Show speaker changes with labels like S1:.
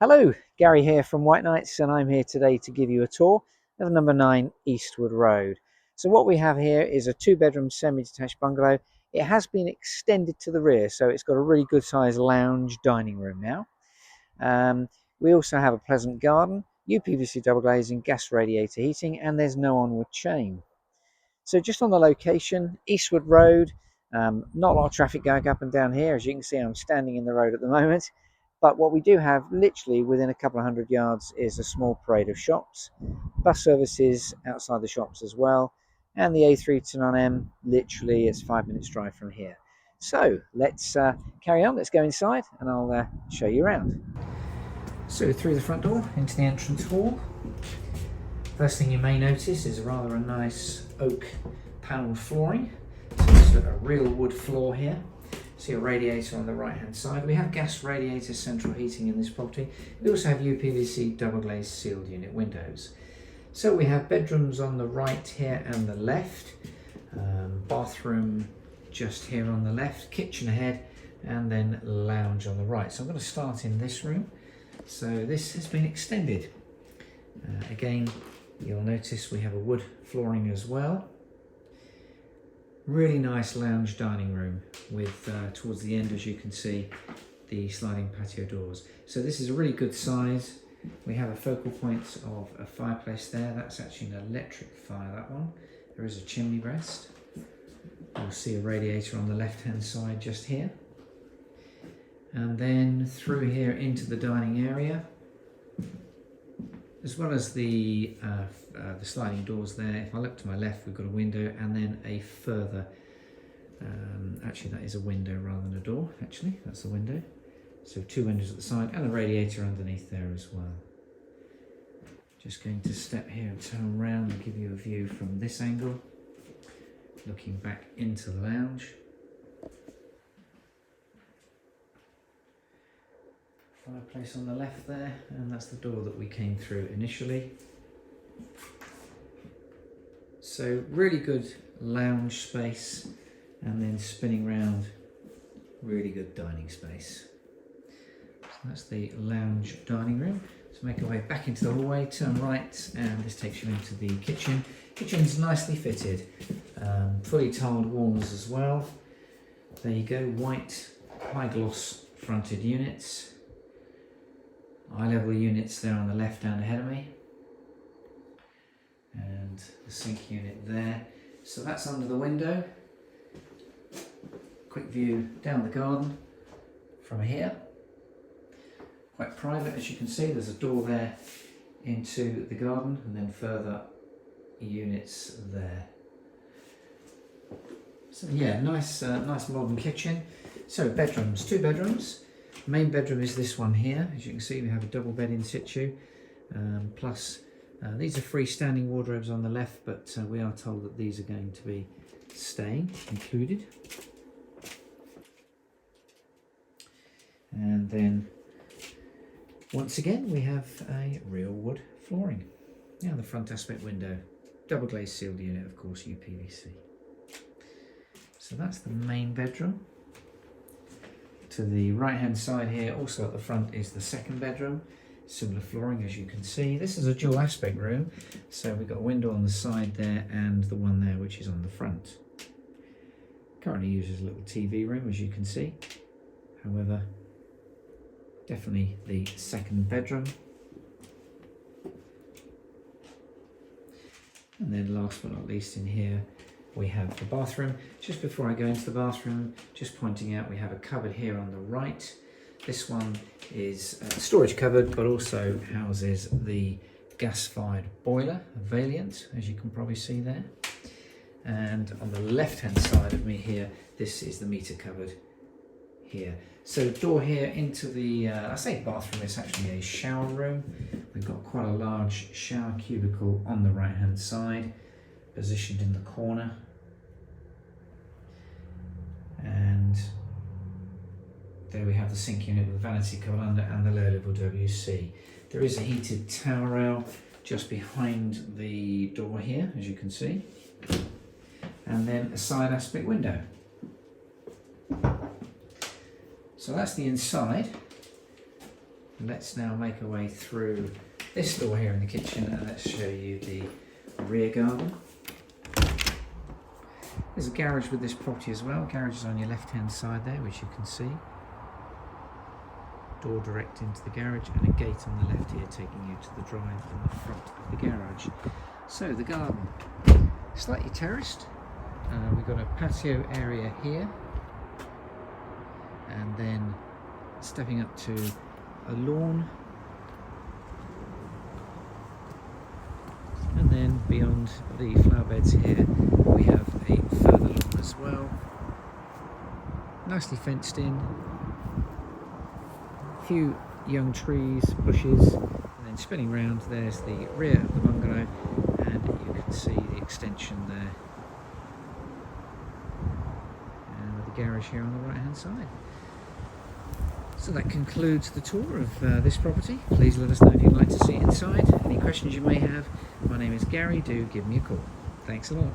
S1: Hello, Gary here from WhiteKnights, and I'm here today to give you a tour of number 9 Eastwood Road. So what we have here is a 2-bedroom semi-detached bungalow. It has been extended to the rear, so it's got a really good sized lounge dining room now. We also have a pleasant garden, UPVC double glazing, gas radiator heating, and there's no onward chain. So just on the location, Eastwood Road, not a lot of traffic going up and down here. As you can see, I'm standing in the road at the moment. But what we do have literally within a couple of 100 yards is a small parade of shops, bus services outside the shops as well, and the A3 to 9M literally it's 5 minutes drive from here. So let's carry on, let's go inside and I'll show you around. So through the front door into the entrance hall. First thing you may notice is rather a nice oak panelled flooring. So it's a real wood floor here. See a radiator on the right hand side. We have gas radiator central heating in this property. We also have UPVC double glazed sealed unit windows. So we have bedrooms on the right here and the left. Bathroom just here on the left. Kitchen ahead and then lounge on the right. So I'm going to start in this room. So this has been extended. Again, you'll notice we have a wood flooring as well. Really nice lounge dining room with, towards the end, as you can see, the sliding patio doors. So this is a really good size. We have a focal point of a fireplace there. That's actually an electric fire, that one. There is a chimney breast. You'll see a radiator on the left-hand side just here. And then through here into the dining area, as well as the sliding doors there. If I look to my left, we've got a window and then a further, actually that is a window rather than a door, actually, that's the window. So 2 windows at the side and a radiator underneath there as well. Just going to step here and turn around and give you a view from this angle, looking back into the lounge. Fireplace on the left there, and that's the door that we came through initially. So really good lounge space, and then spinning round, really good dining space. So that's the lounge dining room. So make our way back into the hallway, turn right, and this takes you into the kitchen. Kitchen's nicely fitted, fully tiled walls as well. There you go, white high gloss fronted units. Eye level units there on the left and ahead of me, and the sink unit there. So that's under the window. Quick view down the garden from here. Quite private, as you can see. There's a door there into the garden, and then further units there. So yeah, nice modern kitchen. So bedrooms, 2 bedrooms. Main bedroom is this one here. As you can see, we have a double bed in situ, plus these are freestanding wardrobes on the left, but we are told that these are going to be staying included. And then once again we have a real wood flooring. Now the front aspect window, double glazed sealed unit, of course, UPVC. So that's the main bedroom. To the right hand side here, also at the front, is the second bedroom. Similar flooring, as you can see. This is a dual aspect room, so we've got a window on the side there and the one there which is on the front. Currently used as a little TV room, as you can see. However, definitely the second bedroom. And then last but not least, in here we have the bathroom. Just before I go into the bathroom, just pointing out we have a cupboard here on the right. This one is a storage cupboard, but also houses the gas-fired boiler, Valiant, as you can probably see there. And on the left-hand side of me here, this is the meter cupboard here. So door here into the, I say bathroom, it's actually a shower room. We've got quite a large shower cubicle on the right-hand side, positioned in the corner, and there we have the sink unit with vanity cover under and the low level WC. There is a heated towel rail just behind the door here, as you can see, and then a side aspect window. So that's the inside. Let's now make our way through this door here in the kitchen and let's show you the rear garden. There's a garage with this property as well. Garage is on your left hand side there, which you can see. Door direct into the garage and a gate on the left here taking you to the drive in the front of the garage. So the garden, slightly terraced. We've got a patio area here, and then stepping up to a lawn, and then beyond the flower beds here we have a further lawn as well, nicely fenced in, a few young trees, bushes, and then spinning round there's the rear of the bungalow, and you can see the extension there, and with the garage here on the right hand side. So that concludes the tour of this property. Please let us know if you'd like to see it inside. Any questions you may have, my name is Gary, do give me a call. Thanks a lot.